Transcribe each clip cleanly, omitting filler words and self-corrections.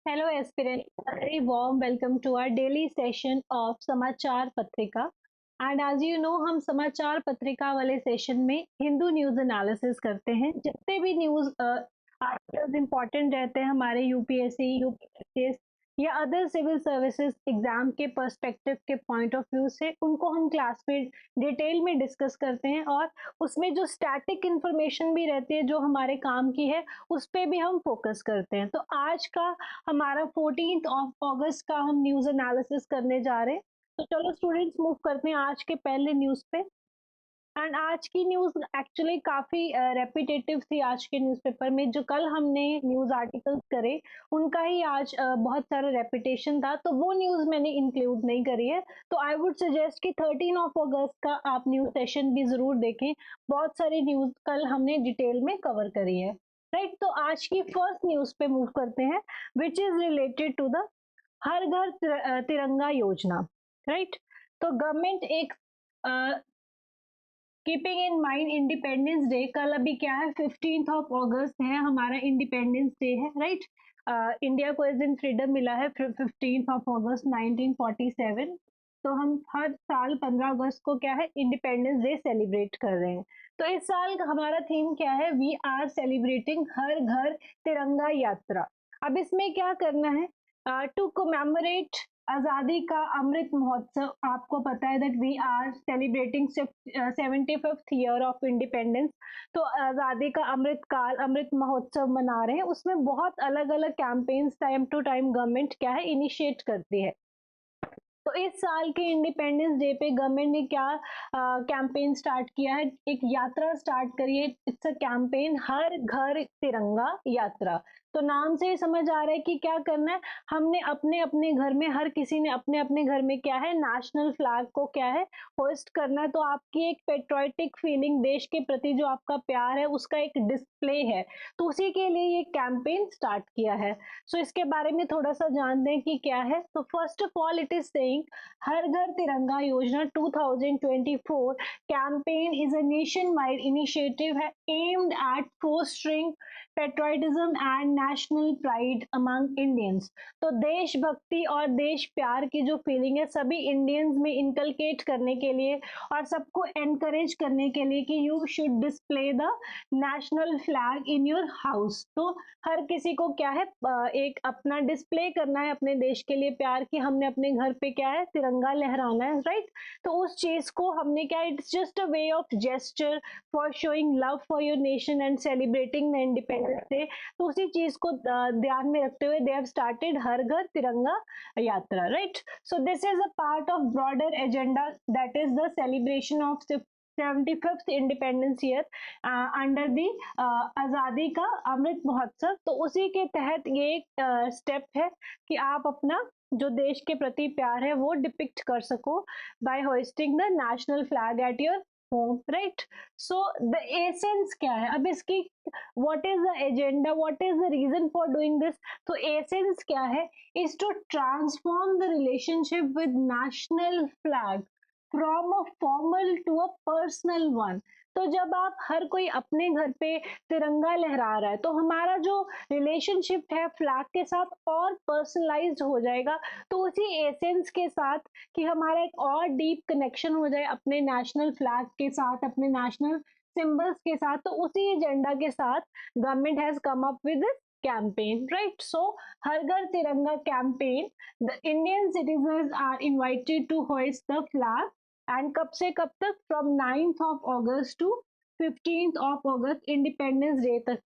Hello aspirants, a very warm welcome to our daily session of समाचार पत्रिका। And as you know हम समाचार पत्रिका वाले सेशन में हिंदू न्यूज एनालिसिस करते हैं। जितने भी न्यूज आर्टिकल्स इंपॉर्टेंट रहते हैं हमारे यूपीएससी यूपीएससी या अदर सिविल सर्विसेज एग्जाम के पर्सपेक्टिव के पॉइंट ऑफ व्यू से उनको हम क्लास में डिटेल में डिस्कस करते हैं, और उसमें जो स्टैटिक इंफॉर्मेशन भी रहती है जो हमारे काम की है उस पर भी हम फोकस करते हैं। तो आज का हमारा 14th ऑफ अगस्त का हम न्यूज एनालिसिस करने जा रहे हैं। तो चलो स्टूडेंट्स मूव करते हैं आज के पहले न्यूज पे। एंड आज की न्यूज एक्चुअली काफी रेपिटेटिव थी। आज के न्यूज़पेपर में जो कल हमने न्यूज आर्टिकल्स करे उनका ही आज बहुत सारा रेपिटेशन था, तो वो न्यूज मैंने इंक्लूड नहीं करी है। तो आई वुड सजेस्ट कि 13 ऑफ अगस्त का आप न्यूज सेशन भी जरूर देखें। बहुत सारी न्यूज कल हमने डिटेल में कवर करी है। राइट, तो आज की फर्स्ट न्यूज पे मूव करते हैं, which is related to the Har Ghar Tiranga योजना। राइट, तो गवर्नमेंट एक keeping in mind independence day, कल अभी क्या है 15th ऑफ अगस्त है, हमारा इंडिपेंडेंस डे है। राइट, इंडिया को इस दिन फ्रीडम मिला है 15th ऑफ अगस्त 1947। तो हम हर साल 15 अगस्त को क्या है इंडिपेंडेंस डे सेलिब्रेट कर रहे हैं। तो इस साल का हमारा थीम क्या है, वी आर सेलिब्रेटिंग हर घर तिरंगा यात्रा। अब इसमें क्या करना है, टू कोमेमोरेट आजादी का अमृत महोत्सव। आपको पता है that we are celebrating 75th year of independence. तो आजादी का अमृत काल अमृत महोत्सव मना रहे हैं। उसमें बहुत अलग अलग campaigns time to time government क्या है इनिशिएट करती है। तो इस साल के इंडिपेंडेंस डे पे गवर्नमेंट ने क्या कैंपेन स्टार्ट किया है, एक यात्रा स्टार्ट करी है। इट्स अ कैंपेन हर घर तिरंगा यात्रा। तो नाम से ही समझ आ रहा है कि क्या करना है। हमने अपने अपने घर में, हर किसी ने अपने अपने घर में क्या है नेशनल फ्लैग को क्या है होस्ट करना है। तो आपकी एक पेट्रियोटिक फीलिंग, देश के प्रति जो आपका प्यार है उसका एक डिस्प्ले है। तो उसी के लिए ये कैंपेन स्टार्ट किया है। सो इसके बारे में थोड़ा सा जानते हैं कि क्या है। तो first of all it is saying Har Ghar Tiranga योजना 2024 campaign is a nationwide initiative है aimed at fostering patriotism and national pride among Indians. तो देशभक्ति और देश प्यार की जो फीलिंग है सभी इंडियंस में इनकलकेट करने के लिए और सबको एनकरेज करने के लिए कि you should display the national flag in your house. तो हर किसी को क्या है एक अपना डिस्प्ले करना है अपने देश के लिए प्यार कि हमने अपने घर पे क्या है तिरंगा लहराना है। राइट, तो उस चीज को हमने क्या, it's just a way of gesture for showing love for your nation and celebrating the independence day. तो उसी चीज को ध्यान में रखते हुए they have started her Ghar तिरंगा यात्रा। Right, so this is a part of broader agenda, that is the celebration of 75th independence year under the आजादी का अमृत महोत्सव। तो उसी के तहत ये एक स्टेप है कि आप अपना जो देश के प्रति प्यार है वो डिपिक्ट कर सको by hoisting the national flag at your home. Right, so the essence क्या है अब इसकी, what is the agenda, what is the reason for doing this. तो एसेंस क्या है, is to transform the relationship with national flag from a formal to a personal one। तो जब आप हर कोई अपने घर पे तिरंगा लहरा रहा है तो हमारा जो रिलेशनशिप है फ्लैग के साथ और पर्सनलाइज्ड हो जाएगा। तो उसी एसेंस के साथ कि हमारा एक और डीप कनेक्शन हो जाए अपने नेशनल फ्लैग के साथ, अपने नेशनल सिंबल्स के साथ। तो उसी एजेंडा के साथ government has come up with campaign, right? So Har Ghar Tiranga campaign, the Indian citizens are invited to hoist the flag, and कब से कब तक, from 9th of August to 15th of August independence day तक।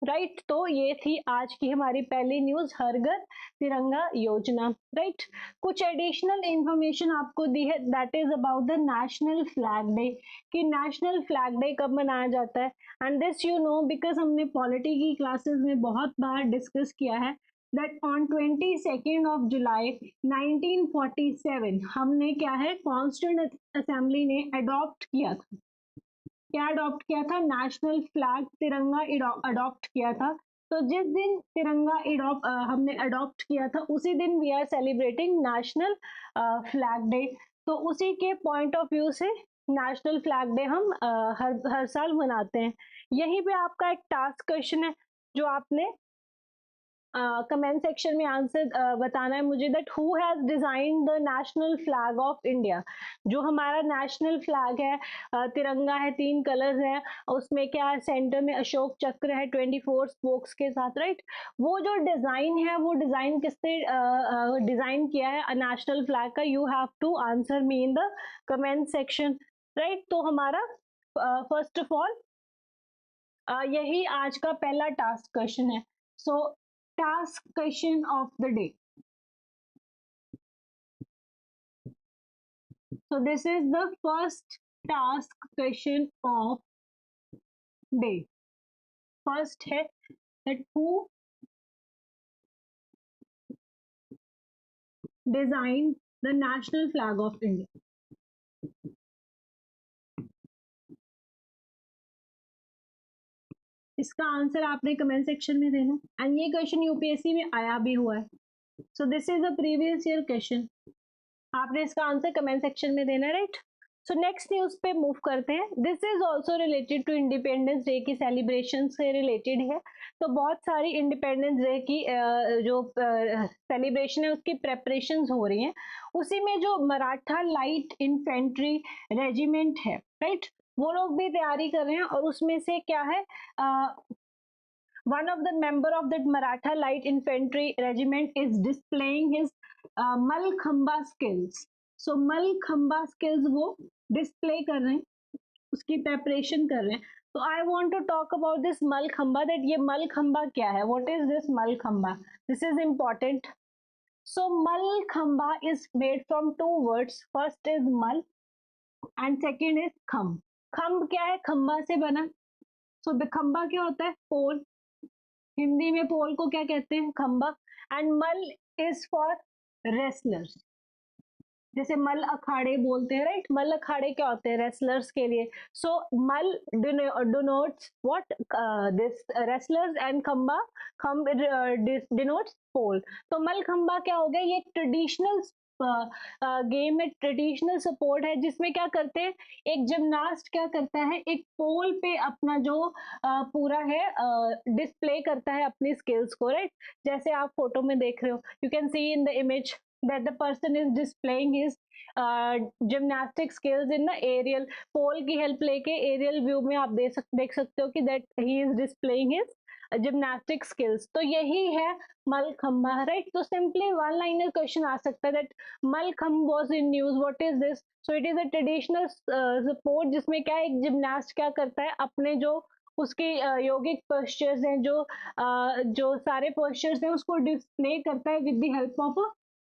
Right, तो ये थी आज की हमारी पहली न्यूज हर घर तिरंगा योजना। राइट, कुछ एडिशनल इंफॉर्मेशन आपको दी है, that is about the national flag day, कि नेशनल फ्लैग डे कब मनाया जाता है। And this you know because हमने पॉलिटी की क्लासेस में बहुत बार डिस्कस किया है that on 22nd of July 1947 हमने क्या है कॉन्स्टिट्यूंट असेंबली ने अडॉप्ट किया था। क्या अडॉप्ट किया था, नेशनल फ्लैग तिरंगा अडॉप्ट किया था। तो जिस दिन तिरंगा हमने अडॉप्ट किया था उसी दिन we are celebrating national flag day. तो उसी के पॉइंट ऑफ व्यू से नेशनल फ्लैग डे हम हर साल मनाते हैं। यहीं पे आपका एक टास्क क्वेश्चन है जो आपने कमेंट सेक्शन में आंसर बताना है मुझे that who has design the national flag of India. जो हमारा नेशनल फ्लैग है, तिरंगा है, 3 कलर्स हैं, उसमें क्या है, सेंटर में अशोक चक्र है 24 स्पोक्स के साथ, राइट। वो जो डिजाइन है, वो डिजाइन किसने डिजाइन किया है नेशनल फ्लैग का? You have to answer me in the comment section, right. तो हमारा फर्स्ट ऑफ ऑल यही आज का पहला टास्क क्वेश्चन है। सो task question of the day, so this is the first task question of day. First है that who designed the national flag of India? इसका answer आपने कमेंट सेक्शन में देना, एंड ये क्वेश्चन यूपीएससी में आया भी हुआ है। So this is a previous year question, आपने इसका आंसर कमेंट सेक्शन में देना, राइट। सो नेक्स्ट न्यूज पे मूव करते हैं। This is also related to independence day की सेलिब्रेशन से रिलेटेड है। तो बहुत सारी इंडिपेंडेंस डे की जो सेलिब्रेशन है उसकी प्रेपरेशंस हो रही हैं। उसी में जो मराठा लाइट इन्फेंट्री रेजिमेंट है, राइट, वो लोग भी तैयारी कर रहे हैं। और उसमें से क्या है, one of the member of that Maratha light infantry regiment is displaying his Malkhamba skills. So Malkhamba skills वो display कर रहे हैं, उसकी preparation कर रहे हैं। तो I want to talk about this Malkhamba, that ये Malkhamba क्या है? What is this Malkhamba? This is important. So Malkhamba is made from two words. First is Mal and second is Kham. खम्ब क्या है? खम्बा से बना। So the खम्बा क्या होता है? पोल। हिंदी में पोल को क्या कहते हैं? खंबा। एंड मल इज फॉर रेसलर्स, जैसे मल अखाड़े बोलते हैं, राइट। मल अखाड़े क्या होते हैं? रेसलर्स के लिए। सो मल denotes what, this wrestlers, and खंबा, खंब डिनोट्स पोल। तो मल खंबा क्या हो गया? ये ट्रेडिशनल गेम है, ट्रेडिशनल सपोर्ट है, जिसमें क्या करते हैं, एक जिमनास्ट क्या करता है, एक पोल पे अपना जो पूरा है डिस्प्ले करता है अपनी स्किल्स को, राइट। जैसे आप फोटो में देख रहे हो, you can see in the image that the person is displaying his gymnastic skills in the aerial pole की हेल्प लेके aerial व्यू में आप देख सकते हो कि that he is displaying his gymnastic skills. तो यही है मलखंबा, राइट। तो सिंपली वन लाइनर क्वेश्चन आ सकता है that mallakhamb was in news, what is this? So it is a traditional sport जिसमें क्या, एक जिमनास्ट क्या करता है, अपने जो उसके योगिक पोस्चर्स हैं, जो सारे पोस्चर्स हैं, उसको डिस्प्ले करता है with the help of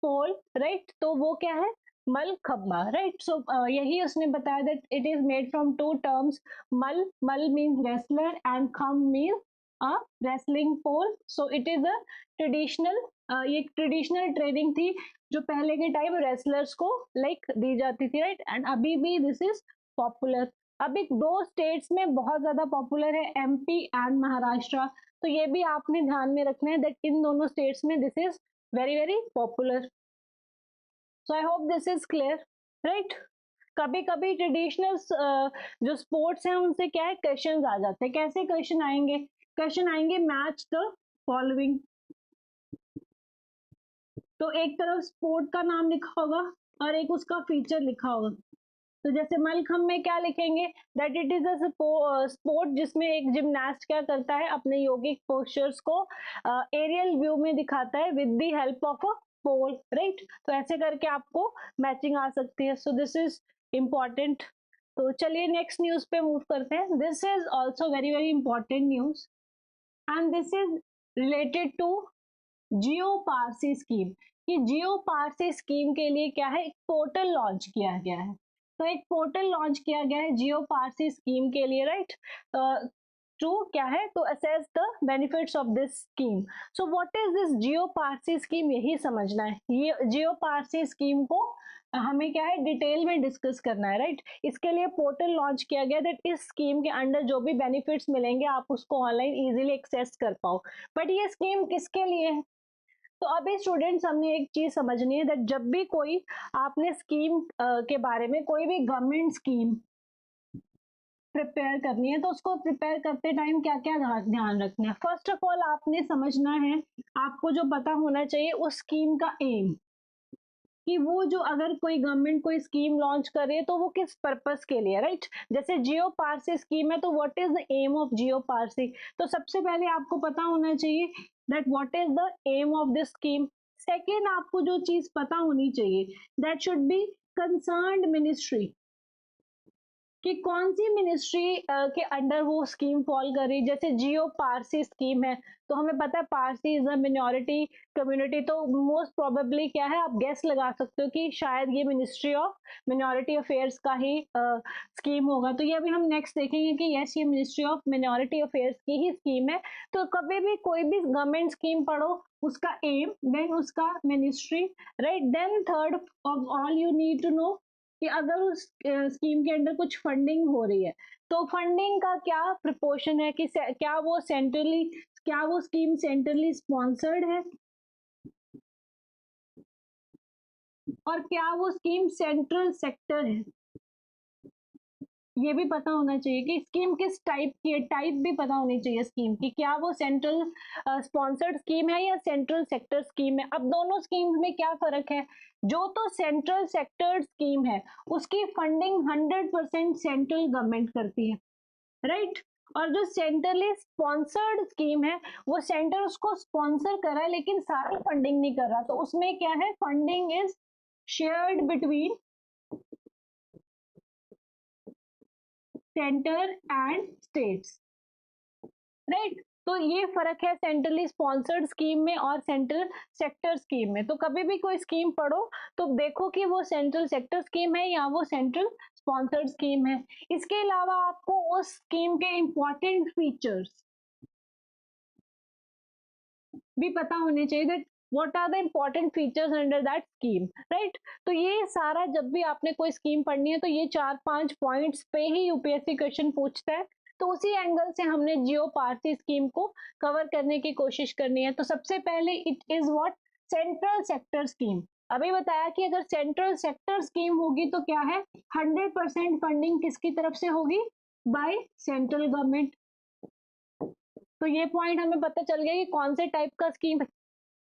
pole, right. तो वो क्या है? मलखंबा, राइट। सो यही उसने बताया that it is made from two terms. Mal means wrestler and khamb means a wrestling pole. So it is a traditional, ये ट्रेडिशनल ट्रेनिंग थी जो पहले के टाइम रेसलर्स को लाइक दी जाती थी, राइट। एंड अभी भी दिस इज पॉपुलर। अभी दो स्टेट्स में बहुत ज्यादा पॉपुलर है, एमपी एंड महाराष्ट्र। तो ये भी आपने ध्यान में रखना है दैट इन दोनों स्टेट्स में this is very very popular. So I hope this is clear, right. कभी कभी ट्रेडिशनल जो स्पोर्ट्स हैं उनसे क्या है, क्वेश्चन आ जाते हैं। कैसे क्वेश्चन आएंगे? क्वेश्चन आएंगे मैच द फॉलोइंग। तो एक तरफ स्पोर्ट का नाम लिखा होगा और एक उसका फीचर लिखा होगा। तो जैसे मलखंब में क्या लिखेंगे, that it is a sport जिसमें एक जिमनास्ट क्या करता है, अपने योगिक पोस्चर्स को एरियल व्यू में दिखाता है with the help of a pole, right. तो ऐसे करके आपको मैचिंग आ सकती है। So this is important. तो चलिए नेक्स्ट न्यूज पे मूव करते हैं। This is also very very important news and this is related to Jiyo Parsi scheme. कि जियो पारसी स्कीम के लिए क्या है, एक पोर्टल लॉन्च किया गया है। तो एक पोर्टल लॉन्च किया गया है जियो पारसी स्कीम के लिए, राइट। टू क्या है, to assess the benefits of this scheme. So what is this Jiyo Parsi scheme, यही समझना है। ये जियो पारसी स्कीम को हमें क्या है, डिटेल में डिस्कस करना है, राइट। इसके लिए पोर्टल लॉन्च किया गया दैट इस स्कीम के अंडर जो भी बेनिफिट्स मिलेंगे आप उसको ऑनलाइन इजीली एक्सेस कर पाओ। बट ये स्कीम किसके लिए है? तो अभी स्टूडेंट्स हमने एक चीज समझनी है दैट जब भी कोई आपने स्कीम के बारे में, कोई भी गवर्नमेंट स्कीम प्रिपेयर करनी है, तो उसको प्रिपेयर करते टाइम क्या क्या ध्यान रखना है? फर्स्ट ऑफ ऑल आपने समझना है, आपको जो पता होना चाहिए उस स्कीम का एम, कि वो जो अगर कोई गवर्नमेंट कोई स्कीम लॉन्च करे तो वो किस पर्पस के लिए, राइट? जैसे जियो पारसी स्कीम है, तो what is the aim of Jiyo Parsi? तो सबसे पहले आपको पता होना चाहिए that what is the aim of this scheme. Second, आपको जो चीज पता होनी चाहिए, that should be concerned ministry, कि कौन सी मिनिस्ट्री के अंडर वो स्कीम फॉल कर रही। जैसे जियो पारसी स्कीम है, तो हमें पता है Parsi is a minority community, तो मोस्ट प्रोबेबली क्या है, आप गेस लगा सकते हो कि शायद ये मिनिस्ट्री ऑफ मिनॉरिटी अफेयर्स का ही स्कीम होगा। तो ये अभी हम नेक्स्ट देखेंगे कि यस, ये मिनिस्ट्री ऑफ मिनॉरिटी अफेयर्स की ही स्कीम है। तो कभी भी कोई भी गवर्नमेंट स्कीम पढ़ो, उसका एम, देन उसका ministry, right? Then third of all you need to know कि अगर उस स्कीम के अंडर कुछ फंडिंग हो रही है, तो फंडिंग का क्या प्रिपोर्शन है, कि क्या वो सेंट्रली, क्या वो स्कीम सेंट्रली स्पॉन्सर्ड है, और क्या वो स्कीम सेंट्रल सेक्टर है। ये भी पता होना चाहिए कि स्कीम किस टाइप की है, टाइप भी पता होनी चाहिए स्कीम की, क्या वो सेंट्रल स्पॉन्सर्ड स्कीम है या सेंट्रल सेक्टर स्कीम है। अब दोनों स्कीम्स में क्या फर्क है? जो तो सेंट्रल सेक्टर स्कीम है, उसकी फंडिंग 100% सेंट्रल गवर्नमेंट करती है, राइट? और जो सेंट्रली स्पॉन्सर्ड स्कीम है, वो सेंटर उसको स्पॉन्सर कर रहा है लेकिन सारी फंडिंग नहीं कर रहा, तो उसमें क्या है, funding is shared between centre and states, right? तो ये फर्क है सेंट्रली स्पॉन्सर्ड स्कीम में और सेंट्रल सेक्टर स्कीम में। तो कभी भी कोई स्कीम पढ़ो तो देखो कि वो सेंट्रल सेक्टर स्कीम है या वो सेंट्रल स्पॉन्सर्ड स्कीम है। इसके अलावा आपको उस स्कीम के इंपॉर्टेंट फीचर्स भी पता होने चाहिए, that what are the important features under that scheme, right? तो ये सारा जब भी आपने कोई स्कीम पढ़नी है, तो ये 4-5 पॉइंट्स पे ही यूपीएससी क्वेश्चन पूछता है। तो उसी एंगल से हमने जियो पारसी स्कीम को कवर करने की कोशिश करनी है। तो सबसे पहले it is what, central sector scheme. अभी बताया कि अगर सेंट्रल सेक्टर स्कीम होगी तो क्या है, 100% फंडिंग किसकी तरफ से होगी, बाय सेंट्रल गवर्नमेंट। तो ये पॉइंट हमें पता चल गया कि कौन से टाइप का scheme,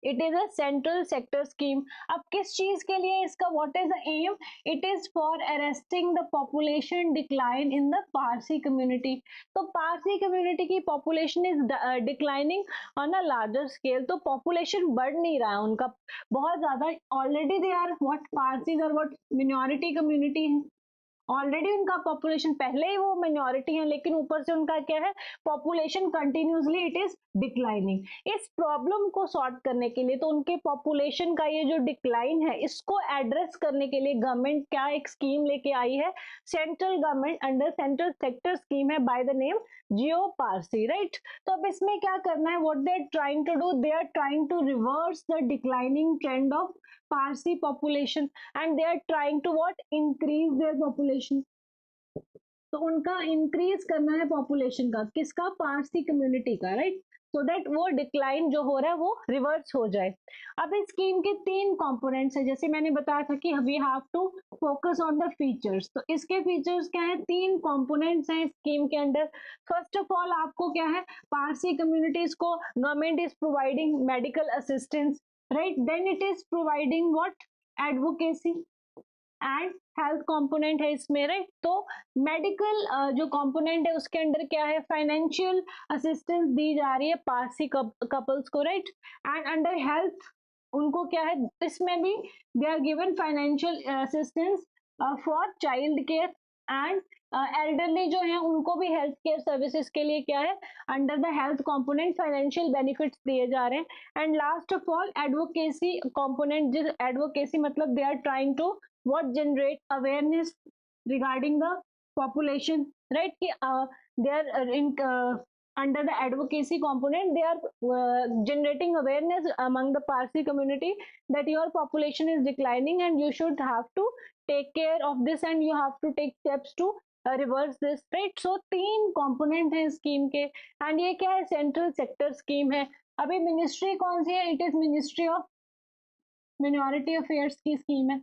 it is a central sector scheme. अब किस चीज के लिए इसका, what is the aim? It is for arresting the population decline in the Parsi community. तो पारसी कम्युनिटी की population is declining on a larger scale, तो पॉपुलेशन बढ़ नहीं रहा है उनका बहुत ज्यादा, already they are what, Parsis और व्हाट, मिनॉरिटी कम्युनिटी है, ऑलरेडी उनका पॉपुलेशन, पहले ही वो माइनॉरिटी है लेकिन ऊपर से उनका क्या है, population continuously it is declining. इस प्रॉब्लम को सॉर्ट करने के लिए, तो उनके पॉपुलेशन का ये जो डिक्लाइन है, इसको एड्रेस करने के लिए गवर्नमेंट क्या एक स्कीम लेके आई है, central government under central sector scheme है by the name Jiyo Parsi, right? तो अब इसमें क्या करना है, what they are trying to do, they are trying to reverse the declining trend of Parsi population and they are trying to what, increase their population। तो उनका increase करना है पॉपुलेशन का, किसका, पारसी कम्युनिटी का, राइट? सो दैट वो decline जो हो रहा है वो रिवर्स हो जाए। अब इस स्कीम के 3 कंपोनेंट्स है, जैसे मैंने बताया था कि we have to focus on the features. तो इसके फीचर्स क्या है, 3 कंपोनेंट्स हैं स्कीम के अंदर। फर्स्ट ऑफ ऑल आपको क्या है, पारसी कम्युनिटीज को government is providing medical assistance, right? Then it is providing what, advocacy and health component है इसमें, राइट? तो मेडिकल जो कंपोनेंट है उसके अंडर क्या है, फाइनेंशियल असिस्टेंस दी जा रही है पारसी कपल्स को, राइट? एंड अंडर हेल्थ उनको क्या है, इसमें भी they are given financial assistance for child care and elderly जो है उनको भी हेल्थ केयर सर्विसेज के लिए क्या है, under the health component financial benefits दिए जा रहे हैं। And last of all advocacy component, जिस एडवोकेसी मतलब they are trying to what generate awareness regarding the population, right? कि they are in under the advocacy component they are generating awareness among the Parsi community that your population is declining and you should have to take care of this and you have to take steps to reverse this, right? So 3 component है scheme के, and ये क्या है, central sector scheme है। अभी ministry कौन सी है, it is ministry of minority affairs की स्कीम है।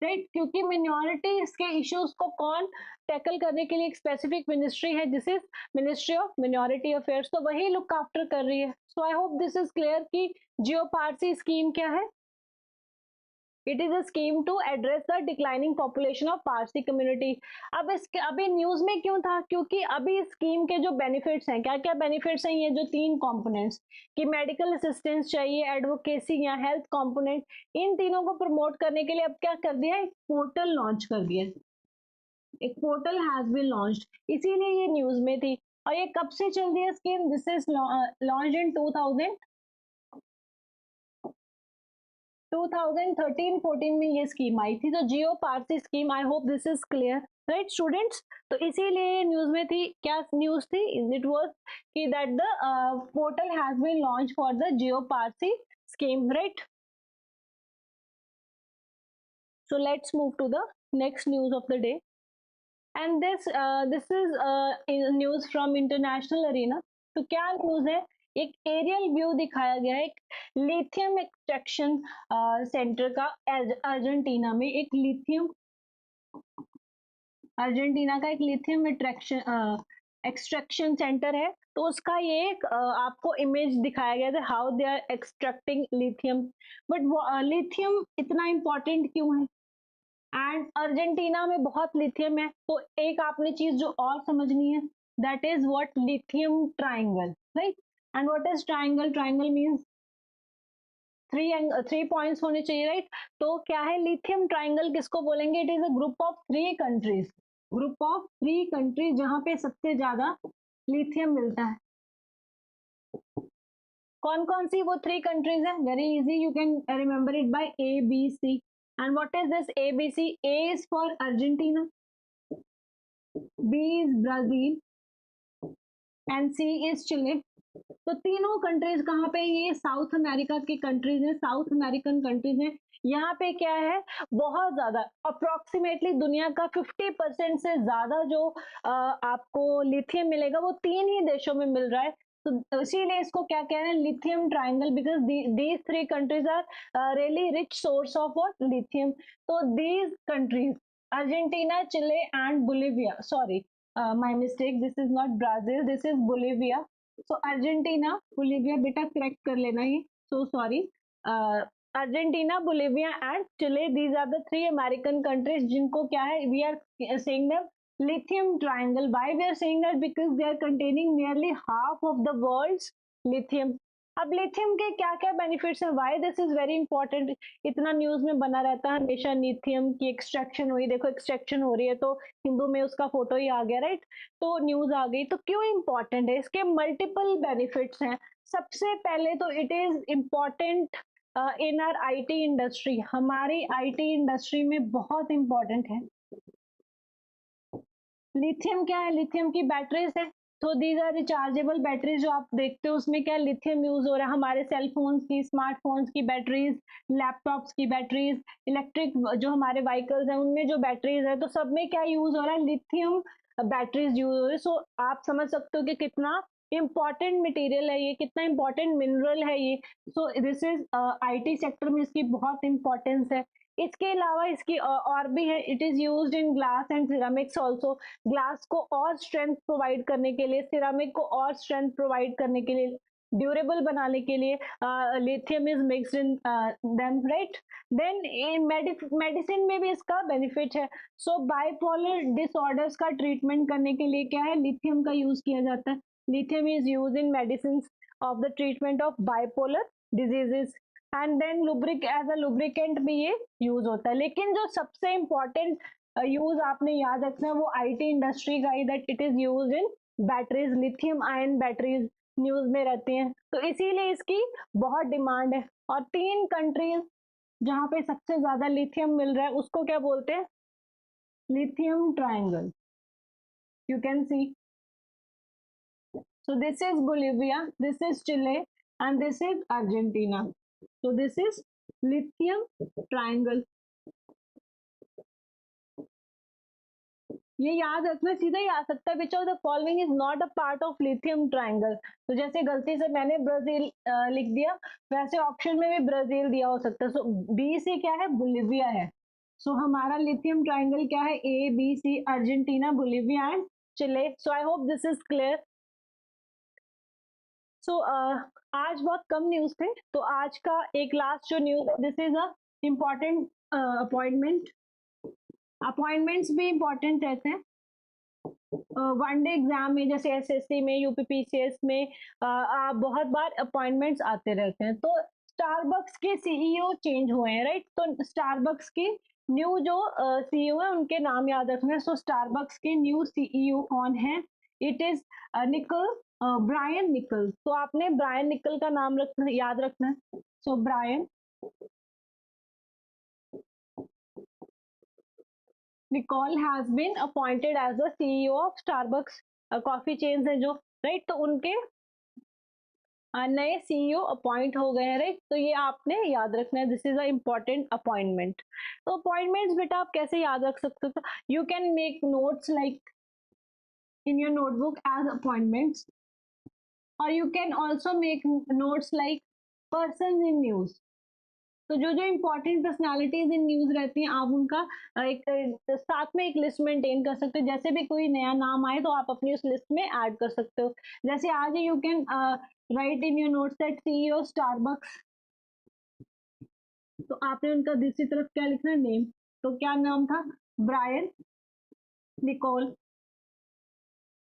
राइट, क्योंकि मिनॉरिटीज के इश्यूज को कौन टैकल करने के लिए एक स्पेसिफिक मिनिस्ट्री है, this is ministry of minority affairs, तो वही लुक आफ्टर कर रही है। So I hope this is clear कि जियो पारसी स्कीम क्या है। It is a scheme to address the declining population of Parsi community. अब इस अभी न्यूज में क्यों था, क्योंकि अभी स्कीम के जो बेनिफिट्स हैं, क्या क्या बेनिफिट्स हैं, ये जो 3 कंपोनेंट्स कि मेडिकल असिस्टेंस चाहिए, एडवोकेसी या हेल्थ कंपोनेंट, इन तीनों को प्रमोट करने के लिए अब क्या कर दिया, एक पोर्टल लॉन्च कर दिया, एक पोर्टल हैज बीन लॉन्च्ड, इसीलिए ये न्यूज में थी। और ये कब से चल रही है scheme, this is launch in 2013-14 में ये स्कीम आई थी, तो Jiyo Parsi scheme, I hope this is clear, right students. तो इसीलिए न्यूज में थी, क्या न्यूज थी, इट वाज कि that the portal has been launch for the Jiyo Parsi scheme, right? So let's move to the next news of the day, and this is news from international arena। तो क्या news है, एक aerial view दिखाया गया है, एक lithium extraction centre का Argentina में, एक लिथियम, अर्जेंटीना का एक लिथियम एक्सट्रैक्शन सेंटर है। तो उसका ये एक आपको इमेज दिखाया गया था, how they are extracting lithium. But lithium इतना इम्पोर्टेंट क्यों है, एंड अर्जेंटीना में बहुत लिथियम है, तो एक आपने चीज जो और समझनी है, that is what lithium triangle, right. And what is triangle, triangle means three points होने चाहिए, राइट। तो क्या है लिथियम ट्राइंगल, किसको बोलेंगे, it is a group of 3 countries, group of 3 countries जहां पे सबसे ज्यादा लिथियम मिलता है। कौन कौन सी वो 3 कंट्रीज है, very easy, you can remember it by A B C. And what is this A B C, A is for Argentina, B is Brazil and C is Chile. तो तीनों कंट्रीज कहाँ पे, ये साउथ अमेरिका की countries है, South American countries है। यहाँ पे क्या है, बहुत ज्यादा अप्रोक्सीमेटली दुनिया का 50% से ज्यादा जो आपको लिथियम मिलेगा वो 3 ही देशों में मिल रहा है। तो इसीलिए इसको क्या कह रहे हैं, lithium triangle, because these 3 countries are really rich source of what, lithium. तो these countries Argentina, Chile and Bolivia, sorry my mistake, this is not Brazil, this is Bolivia। so Argentina, Bolivia, बेटा correct कर लेना ही, so sorry। Argentina, Bolivia and Chile, these are the 3 American countries जिनको क्या है, we are saying them lithium triangle। why we are saying that, because they are containing nearly half of the world's lithium। अब lithium के क्या क्या benefits हैं, why this is very important, इतना news में बना रहता है हमेशा, लिथियम की एक्सट्रैक्शन हुई, देखो एक्सट्रैक्शन हो रही है, तो हिंदू में उसका फोटो ही आ गया, राइट। तो न्यूज आ गई, तो क्यों इंपॉर्टेंट है, इसके मल्टीपल बेनिफिट्स हैं। सबसे पहले तो it is important in are IT industry, हमारी आईटी इंडस्ट्री में बहुत इंपॉर्टेंट है। लिथियम क्या है, लिथियम की बैटरीज है, तो दीज आर रिचार्जेबल बैटरीज, जो आप देखते हो उसमें क्या लिथियम यूज हो रहा है, हमारे सेल फोन्स की, स्मार्टफोन्स की बैटरीज, लैपटॉप्स की बैटरीज, इलेक्ट्रिक जो हमारे व्हीकल्स हैं उनमें जो बैटरीज है, तो सब में क्या यूज हो रहा है, लिथियम बैटरीज यूज हो रही है। सो आप समझ सकते हो कि कितना इंपॉर्टेंट मटेरियल है ये, कितना इंपॉर्टेंट मिनरल है ये। सो दिस इज आईटी सेक्टर में इसकी बहुत इंपॉर्टेंस है। इसके अलावा इसकी और भी है, it is used in glass and ceramics also, glass को और स्ट्रेंथ प्रोवाइड करने के लिए, सिरामिक को और स्ट्रेंथ प्रोवाइड करने के लिए, ड्यूरेबल बनाने के लिए lithium is mixed in them, right. Then in medicine में भी इसका बेनिफिट है। सो बाइपोलर डिसऑर्डर्स का ट्रीटमेंट करने के लिए क्या है, लिथियम का यूज किया जाता है। Lithium is use in medicine of the treatment of bipolar diseases, and then लुब्रिक एज अ लुब्रिकेंट भी ये यूज होता है। लेकिन जो सबसे इंपॉर्टेंट यूज आपने याद रखना है वो आईटी इंडस्ट्री का ही, that it is use in batteries, lithium ion batteries news में रहती हैं, तो इसीलिए इसकी बहुत डिमांड है। और 3 कंट्रीज जहां पे सबसे ज्यादा लिथियम मिल रहा है उसको क्या बोलते हैं, lithium triangle, you can see. So this is Bolivia, this is Chile, and this is Argentina. So this is lithium triangle। ये याद रखना, सीधा ही आ सकता है, which of the following is not a part of lithium triangle. तो जैसे गलती से मैंने ब्राजील लिख दिया, वैसे ऑप्शन में भी ब्राजील दिया हो सकता है। सो बी से क्या है, बोलिविया है, सो हमारा लिथियम ट्राइंगल क्या है, A B C, Argentina, Bolivia and Chile. So I hope this is clear. So आज बहुत कम न्यूज थे, तो आज का एक लास्ट जो news, this is a important appointment. Appointments भी इम्पॉर्टेंट रहते हैं वनडे एग्जाम में, जैसे एसएससी में, यूपीपीसीएस में बहुत बार अपॉइंटमेंट्स आते रहते हैं. तो स्टारबक्स के सीईओ चेंज हुए हैं, राइट. तो स्टारबक्स के न्यू जो सीईओ है उनके नाम याद रखना है. सो स्टारबक्स के न्यू सीईओ कौन है? इट इज निकल, ब्रायन निकल. तो आपने ब्रायन निकल का नाम याद रखना है. So Brian Niccol has been appointed as the CEO of Starbucks. Coffee chains है जो, राइट. तो उनके नए सीईओ अपॉइंट हो गए हैं, राइट. तो ये आपने याद रखना है, this is a important appointment. तो अपॉइंटमेंट्स बेटा आप कैसे याद रख सकते हो? You can make notes like in your notebook as appointments, or you can also make notes like persons in news. तो जो जो इम्पोर्टेंट पर्सनालिटीज इन न्यूज रहती हैं, आप उनका एक साथ में एक लिस्ट मेंटेन कर सकते हो. जैसे भी कोई नया नाम आए तो आप अपनी उस लिस्ट में ऐड कर सकते हो. जैसे आज you can right in your notes that CEO Starbucks. तो आपने उनका दूसरी तरफ क्या लिखना है, नेम. तो क्या नाम था? Brian Niccol.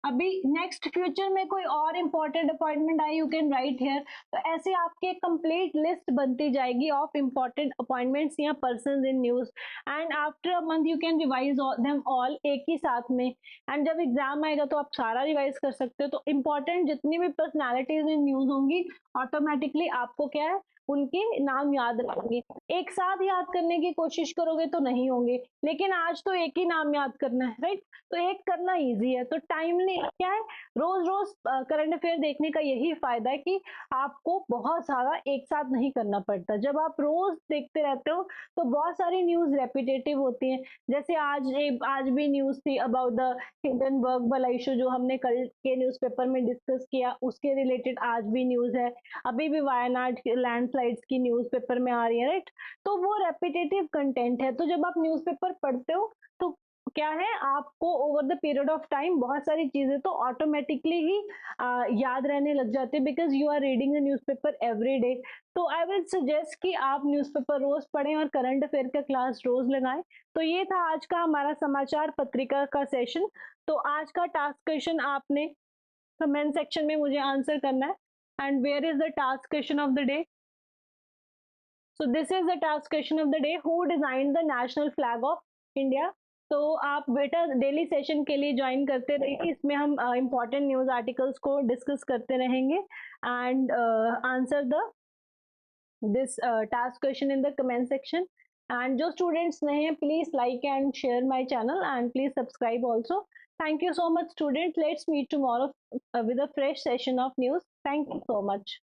अभी नेक्स्ट फ्यूचर में कोई और इम्पोर्टेंट अपॉइंटमेंट आई, यू कैन राइट हियर. तो ऐसे आपकी एक कंप्लीट लिस्ट बनती जाएगी ऑफ इम्पोर्टेंट अपॉइंटमेंट्स या persons in news. And after a month you can revise them all एक ही साथ में. एंड जब एग्जाम आएगा तो आप सारा रिवाइज कर सकते हो. तो इम्पोर्टेंट जितनी भी पर्सनैलिटीज इन न्यूज होंगी, ऑटोमेटिकली आपको क्या है, उनके नाम याद रखेंगे. एक साथ याद करने की कोशिश करोगे तो नहीं होंगे, लेकिन आज तो एक ही नाम याद करना है, राइट. तो एक करना इजी है. तो टाइमली क्या है, रोज रोज करंट अफेयर देखने का यही फायदा है कि आपको बहुत सारा एक साथ नहीं करना पड़ता. जब आप रोज देखते रहते हो तो बहुत सारी न्यूज रेपिटेटिव होती हैं. जैसे आज भी न्यूज थी अबाउट द हिंडनबर्ग बल इशू, जो हमने कल के न्यूज़पेपर में डिस्कस किया, उसके रिलेटेड आज भी न्यूज है. अभी भी वायनाड लैंडस्लाइड्स की न्यूज़पेपर में आ रही है, राइट. तो वो रेपिटेटिव कंटेंट है. तो जब आप न्यूज़पेपर पढ़ते हो तो क्या है, आपको over the period of time बहुत सारी चीजें तो ऑटोमेटिकली ही याद रहने लग जाती है, because you are reading the newspaper every day. तो आई विल सजेस्ट कि आप न्यूज़पेपर रोज पढ़ें और करंट अफेयर का क्लास रोज लगाएं. तो ये था आज का हमारा समाचार पत्रिका का सेशन. तो आज का टास्क क्वेश्चन आपने कमेंट सेक्शन में मुझे आंसर करना है. And where is the task question of the day? So this is the task question of the day, who design the national flag of India. तो आप बेटा डेली सेशन के लिए ज्वाइन करते रहिए, इसमें हम इम्पोर्टेंट न्यूज आर्टिकल्स को डिस्कस करते रहेंगे. And answer the this task question in the comment section. And जो स्टूडेंट्स नए हैं, please like and share my channel and please subscribe also. Thank you so much, students. Let's meet tomorrow with a fresh session of news. Thank you so much.